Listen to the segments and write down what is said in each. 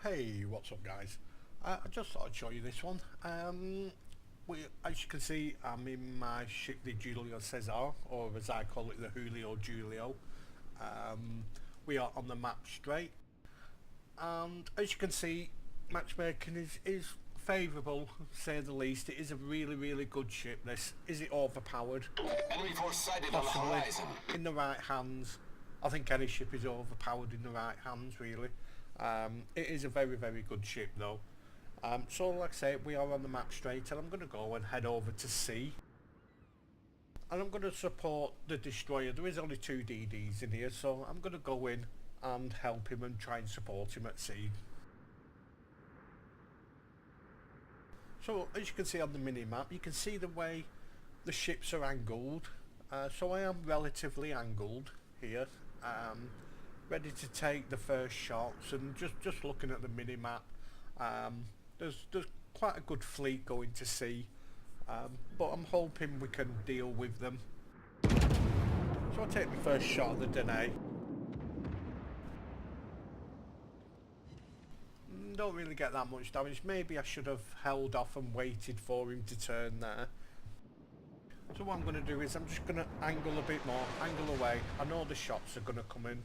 Hey, what's up guys? I just thought I'd show you this one. As you can see, I'm in my ship, the Giulio Cesare, or as I call it, the Giulio. We are on the map Strait, and as you can see, matchmaking is favourable, to say the least. It is a really good ship. This is it overpowered? Enemy force sighted on the Possibly. horizon. In the right hands. I think any ship is overpowered in the right hands, really. It is a very good ship though. So like I say, we are on the map Strait, and I'm going to go and head over to sea. And I'm going to support the destroyer. There is only 2 DDs in here, so I'm going to go in and help him and try and support him at sea. So as you can see on the mini-map, you can see the way the ships are angled. So I am relatively angled here. Ready to take the first shots, and just looking at the mini-map, there's quite a good fleet going to sea, but I'm hoping we can deal with them. So I'll take the first shot of the Dene. Don't really get that much damage. Maybe I should have held off and waited for him to turn there. So what I'm going to do is I'm just going to angle a bit more, angle away. I know the shots are going to come in.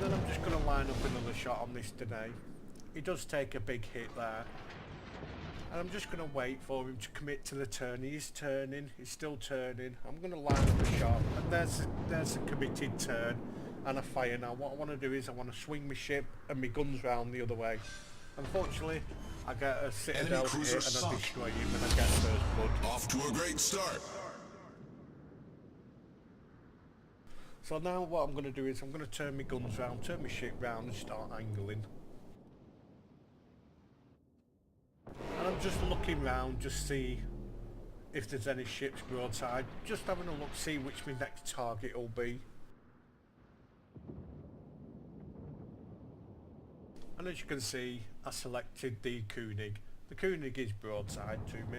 Then I'm just going to line up another shot on this Dene. He does take a big hit there. And I'm just going to wait for him to commit to the turn. He is turning, he's still turning. I'm going to line up a shot, and there's a committed turn and a fire. Now what I want to do is I want to swing my ship and my guns round the other way. Unfortunately, I get a citadel hit and I destroy him and I get first blood. Off to a great start. So now what I'm going to do is I'm going to turn my guns round, turn my ship round and start angling. And I'm just looking round, just see if there's any ships broadside. Just having a look, see which my next target will be. And as you can see, I selected the König. The König is broadside to me.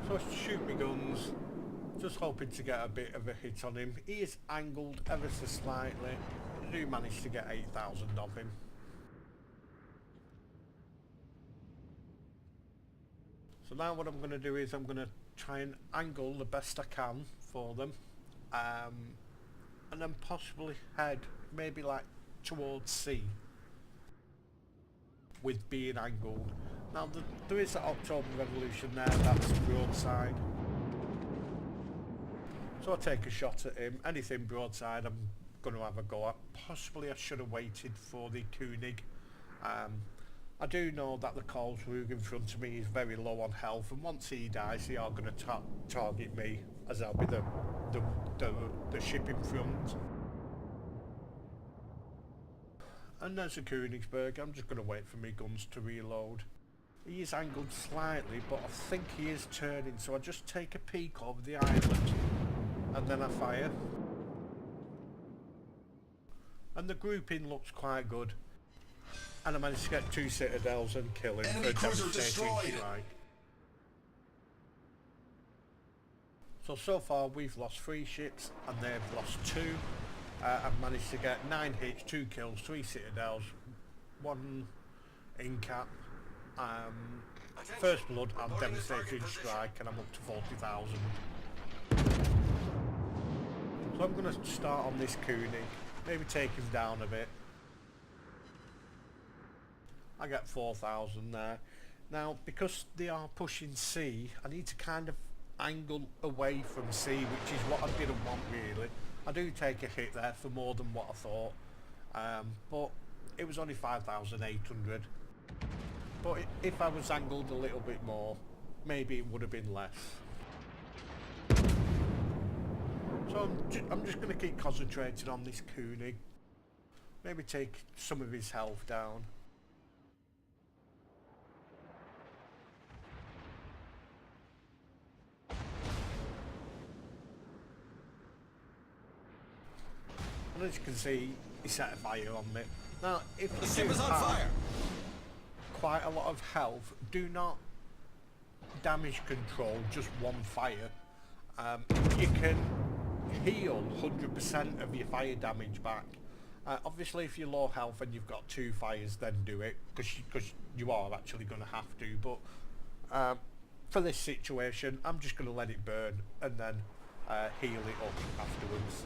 So I shoot my guns, just hoping to get a bit of a hit on him. He is angled ever so slightly. I do manage to get 8,000 of him. So now what I'm going to do is I'm going to try and angle the best I can for them. And then possibly head maybe like towards sea with being angled. Now there is that October Revolution there, that's broadside. So I'll take a shot at him. Anything broadside I'm going to have a go at. Possibly I should have waited for the König. I do know that the Karlsruhe in front of me is very low on health, and once he dies they are going to target me, as I'll be the ship in front. And there's a Königsberg. I'm just going to wait for my guns to reload. He is angled slightly, but I think he is turning, so I just take a peek over the island and then I fire. And the grouping looks quite good. And I managed to get 2 citadels and kill him for a devastating strike. So far we've lost 3 ships and they've lost 2. I've managed to get 9 hits, 2 kills, 3 citadels, 1 in-cap, first blood and devastating strike, and I'm up to 40,000. So I'm going to start on this König, maybe take him down a bit. I get 4,000 there. Now because they are pushing sea, I need to kind of angle away from sea, which is what I didn't want really. I do take a hit there for more than what I thought, but it was only 5,800. But if I was angled a little bit more, maybe it would have been less. So I'm just going to keep concentrating on this König. Maybe take some of his health down. And as you can see, he set a fire on me. Now, if the ship is on fire, quite a lot of health, do not damage control just one fire, you can heal 100% of your fire damage back. Obviously if you're low health and you've got 2 fires, then do it, because you are actually going to have to, but for this situation I'm just going to let it burn and then heal it up afterwards.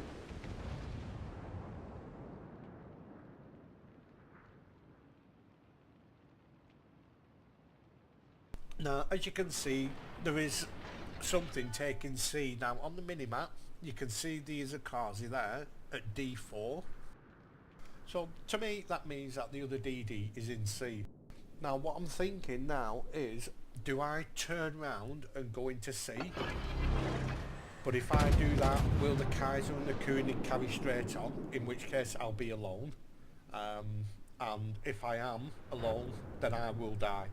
Now, as you can see, there is something taking C. Now, on the minimap, you can see the Izakazi there at D4. So, to me, that means that the other DD is in C. Now, what I'm thinking now is, do I turn round and go into C? But if I do that, will the Kaiser and the König carry straight on? In which case, I'll be alone. And if I am alone, then I will die.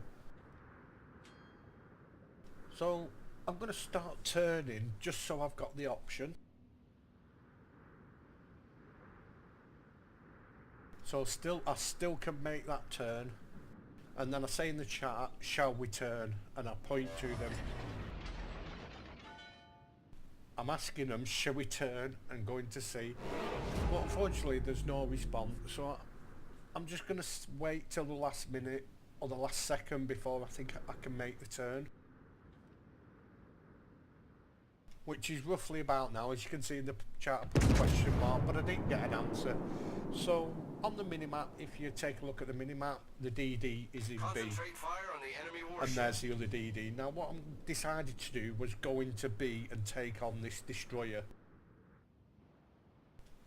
So I'm going to start turning just so I've got the option. So I still can make that turn, and then I say in the chat, shall we turn, and I point to them. I'm asking them, shall we turn, and going to see. But unfortunately there's no response, so I'm just going to wait till the last minute or the last second before I think I can make the turn. Which is roughly about now. As you can see in the chat, I put a question mark, but I didn't get an answer. So on the minimap, if you take a look at the minimap, the DD is in B, fire on the enemy warship. and there's the other DD. Now what I decided to do was go into B and take on this destroyer.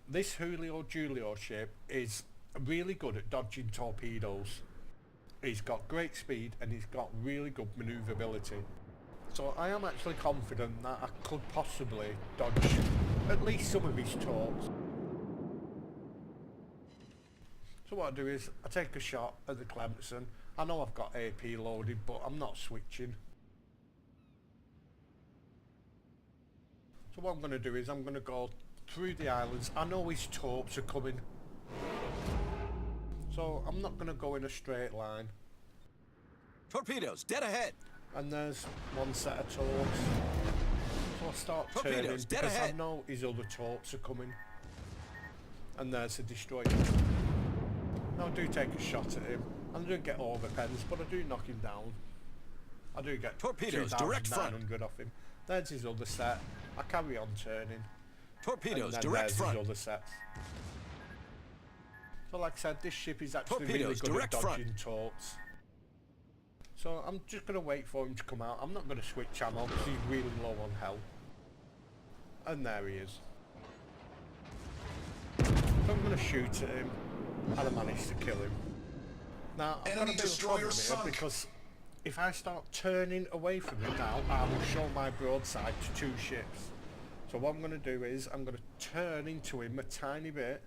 This Giulio ship is really good at dodging torpedoes. He's got great speed and he's got really good manoeuvrability. So I am actually confident that I could possibly dodge at least some of his torps. So what I do is I take a shot at the Clemson. I know I've got AP loaded, but I'm not switching. So what I'm going to do is I'm going to go through the islands. I know his torps are coming, so I'm not going to go in a straight line. Torpedoes, dead ahead. And there's one set of torps. So I start turning because I know his other torps are coming. And there's a destroyer. Now I do take a shot at him. I don't get all the pens, but I do knock him down. I do get torpedoes direct front off him. There's his other set. I carry on turning. Torpedoes and direct front. His other sets. So like I said, this ship is actually really good at dodging torps. So I'm just going to wait for him to come out. I'm not going to switch ammo because he's really low on health. And there he is. So I'm going to shoot at him, and I managed to kill him. Now I've got a bit of a problem here because if I start turning away from him now, I will show my broadside to 2 ships. So what I'm going to do is I'm going to turn into him a tiny bit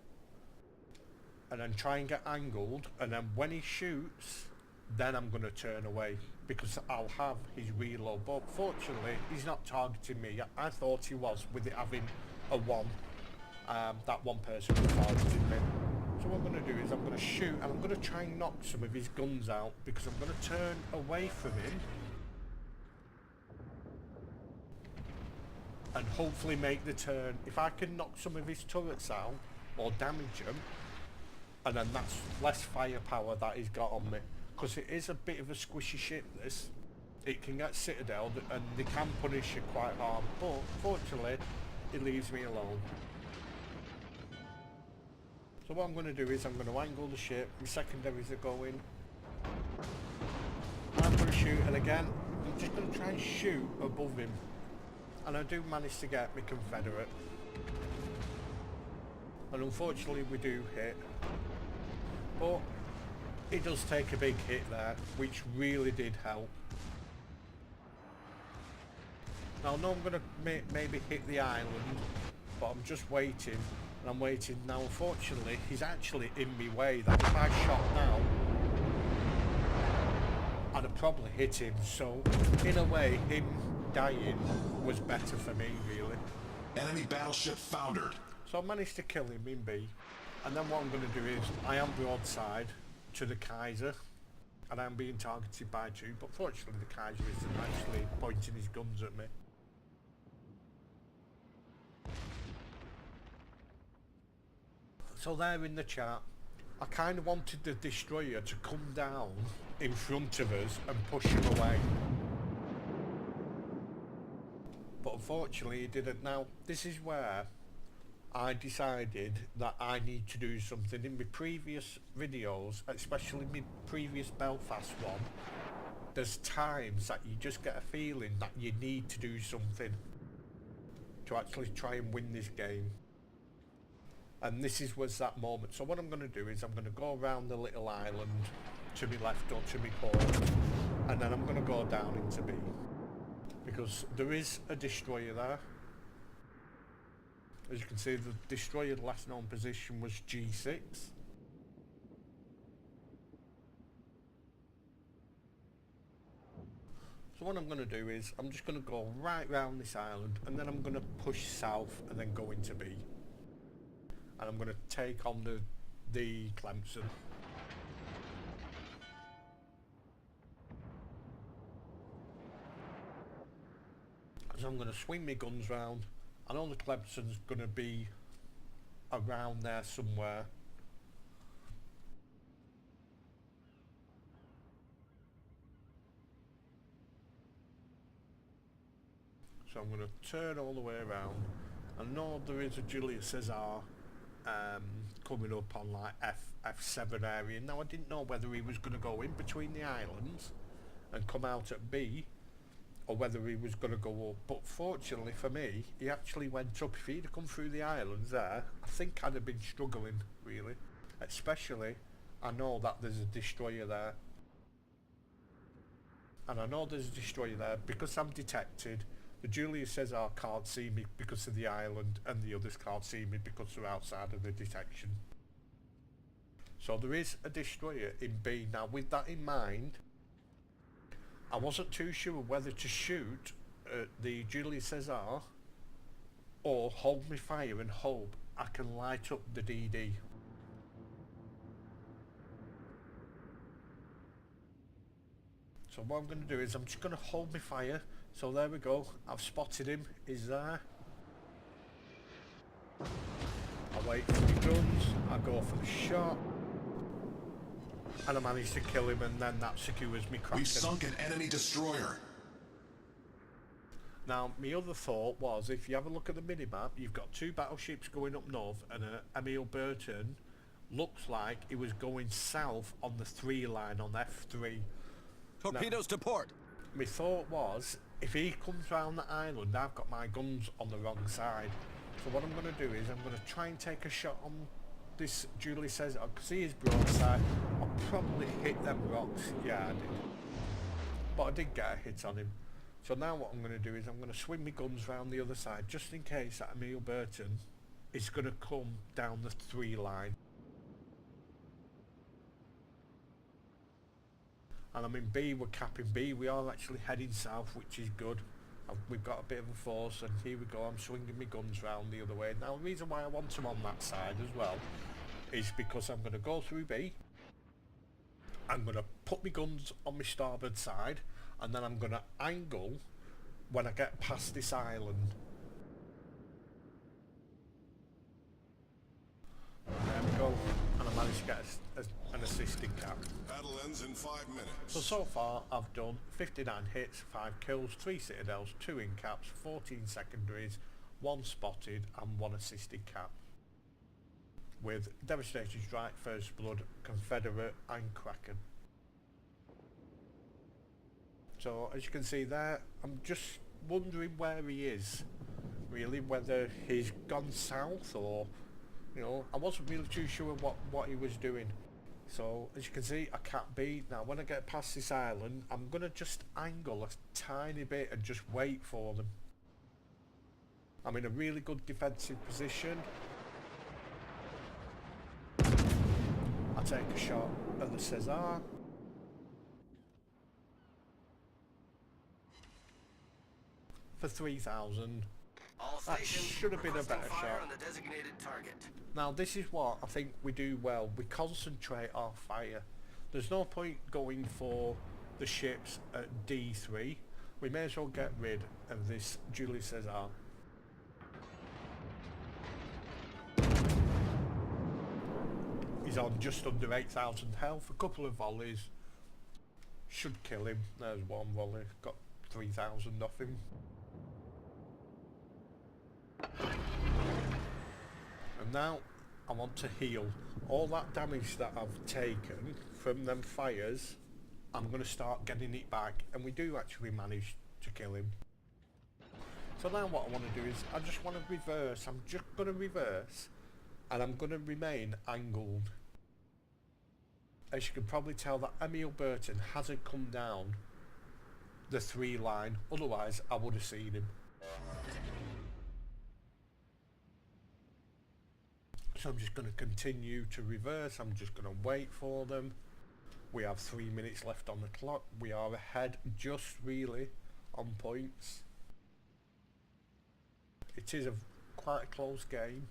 and then try and get angled, and then when he shoots, then I'm going to turn away because I'll have his reload. But fortunately he's not targeting me. I thought he was, with it having a 1. That one person was targeting me. So what I'm going to do is I'm going to shoot, and I'm going to try and knock some of his guns out because I'm going to turn away from him and hopefully make the turn. If I can knock some of his turrets out or damage them, and then that's less firepower that he's got on me, because it is a bit of a squishy ship this. It can get citadeled and they can punish you quite hard, but fortunately it leaves me alone. So what I'm going to do is I'm going to angle the ship, my secondaries are going, I'm going to shoot, and again I'm just going to try and shoot above him, and I do manage to get my Confederate, and unfortunately we do hit, but it does take a big hit there, which really did help. Now I know I'm going to maybe hit the island, but I'm just waiting. And I'm waiting now. Unfortunately he's actually in my way, that if I shot now I'd have probably hit him, so in a way him dying was better for me really. Enemy battleship foundered. So I managed to kill him in B, and then what I'm going to do is I am broadside to the Kaiser, and I'm being targeted by two, but fortunately the Kaiser isn't actually pointing his guns at me. So there in the chat, I kind of wanted the destroyer to come down in front of us and push him away. But unfortunately he didn't. Now, this is where I decided that I need to do something. In my previous videos, especially my previous Belfast one, there's times that you just get a feeling that you need to do something to actually try and win this game. And this was that moment. So what I'm going to do is I'm going to go around the little island to my left or to my port, and then I'm going to go down into B, because there is a destroyer there. As you can see, the destroyer's last known position was G6. So what I'm going to do is I'm just going to go right round this island, and then I'm going to push south and then go into B. And I'm going to take on the Clemson. So I'm going to swing my guns round. I know the Clemson's going to be around there somewhere. So I'm going to turn all the way around. I know there is a Giulio Cesare coming up on like F7 area. Now I didn't know whether he was going to go in between the islands and come out at B, or whether he was going to go up, but fortunately for me, he actually went up. If he'd have come through the islands there, I think I'd have been struggling, really. Especially, I know that there's a destroyer there. And I know there's a destroyer there because I'm detected. The Giulio Cesare can't see me because of the island, and the others can't see me because they're outside of the detection. So there is a destroyer in B. Now with that in mind, I wasn't too sure whether to shoot the Giulio Cesare or hold my fire and hope I can light up the DD. So what I'm going to do is I'm just going to hold my fire. So there we go, I've spotted him, he's there. I wait for my guns, I go for the shot, and I manage to kill him, and then that secures me Kraken. We've sunk an enemy destroyer. Now, my other thought was, if you have a look at the minimap, you've got two battleships going up north, and Emil Burton looks like he was going south on the 3 line on F3. Torpedoes to port. My thought was, if he comes round the island, I've got my guns on the wrong side. So what I'm going to do is I'm going to try and take a shot on this Giulio Cesare. I can see his broadside. I'll probably hit them rocks. Yeah, I did. But I did get a hit on him. So now what I'm going to do is I'm going to swing my guns round the other side, just in case that Emil Burton is going to come down the 3 line. And I'm in B, we're capping B, we are actually heading south, which is good. We've got a bit of a force, and here we go, I'm swinging my guns round the other way. Now the reason why I want them on that side as well is because I'm going to go through B, I'm going to put my guns on my starboard side, and then I'm going to angle when I get past this island. There we go, and I managed to get an assisting cap. Battle ends in 5 minutes. So far I've done 59 hits, 5 kills, 3 citadels, 2 in caps, 14 secondaries, 1 spotted and 1 assisted cap. With Devastation Strike, First Blood, Confederate and Kraken. So as you can see there, I'm just wondering where he is. Really, whether he's gone south or, you know, I wasn't really too sure what he was doing. So as you can see, I cap B. Now when I get past this island, I'm going to just angle a tiny bit and just wait for them. I'm in a really good defensive position. I take a shot at the Cesare. For 3,000. That should have been a better shot. On the designated target. Now this is what I think we do well. We concentrate our fire. there's no point going for the ships at D3. We may as well get rid of this Giulio Cesare. He's on just under 8,000 health. A couple of volleys should kill him. There's one volley, got 3,000 off him. And now I want to heal. All that damage that I've taken from them fires, I'm going to start getting it back, and we do actually manage to kill him. So now what I want to do is I just want to reverse. I'm just going to reverse, and I'm going to remain angled. As you can probably tell, that Emil Burton hasn't come down the 3 line, otherwise I would have seen him. So I'm just going to continue to reverse. I'm just going to wait for them. We have 3 minutes left on the clock. We are ahead just really on points. It is quite a close game.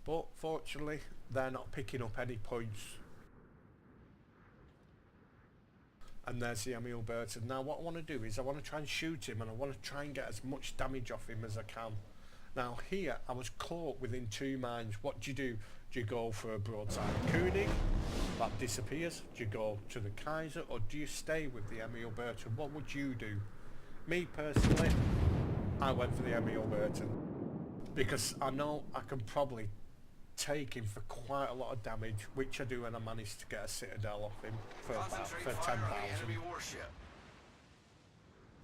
But fortunately, they're not picking up any points. And there's the Emil Burton. Now what I want to do is I want to try and shoot him, and I want to try and get as much damage off him as I can. Now here I was caught within 2 mines. What do? Do you go for a broadside Koenig? That disappears. Do you go to the Kaiser, or do you stay with the Emil Burton? What would you do? Me personally, I went for the Emil Burton, because I know I can probably take him for quite a lot of damage, which I do, and I managed to get a citadel off him for about 10,000.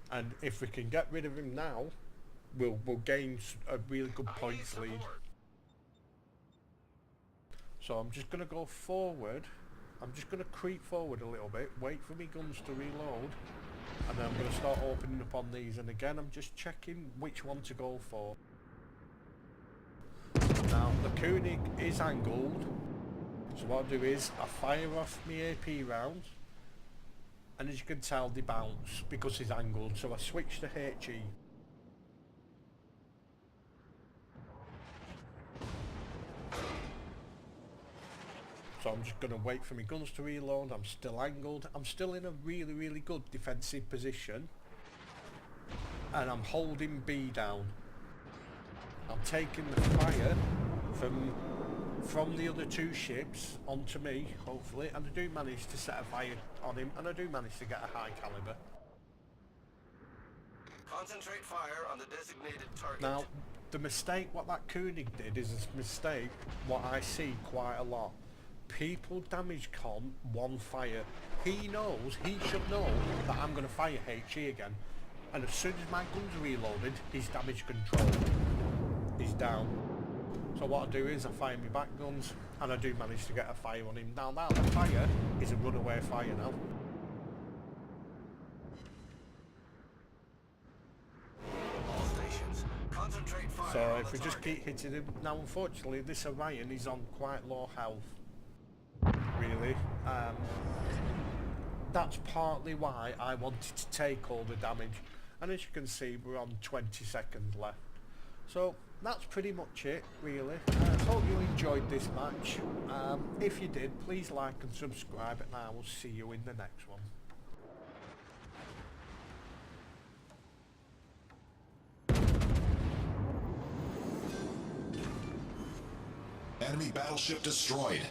And if we can get rid of him now, we'll gain a really good points lead. So I'm just going to go forward. I'm just going to creep forward a little bit, wait for me guns to reload, and then I'm going to start opening up on these. And again, I'm just checking which one to go for. Now the Koenig is angled, so what I do is I fire off my AP rounds, and as you can tell they bounce because he's angled, so I switch to HE. So I'm just going to wait for my guns to reload. I'm still angled. I'm still in a really good defensive position, and I'm holding B down. I'm taking the fire from the other 2 ships onto me, hopefully, and I do manage to set a fire on him, and I do manage to get a high caliber. Concentrate fire on the designated target. Now, the mistake what that Koenig did is a mistake what I see quite a lot. People damage con 1 fire. He knows, he should know that I'm going to fire HE again, and as soon as my gun's reloaded, his damage control is down. So what I do is I fire my back guns, and I do manage to get a fire on him. Now that fire is a runaway fire now. All stations, concentrate fire. So if we just keep hitting him. Now unfortunately this Orion is on quite low health, really. That's partly why I wanted to take all the damage, and as you can see we're on 20 seconds left. So that's pretty much it, really. Hope you enjoyed this match. If you did, please like and subscribe, and I will see you in the next one. Enemy battleship destroyed.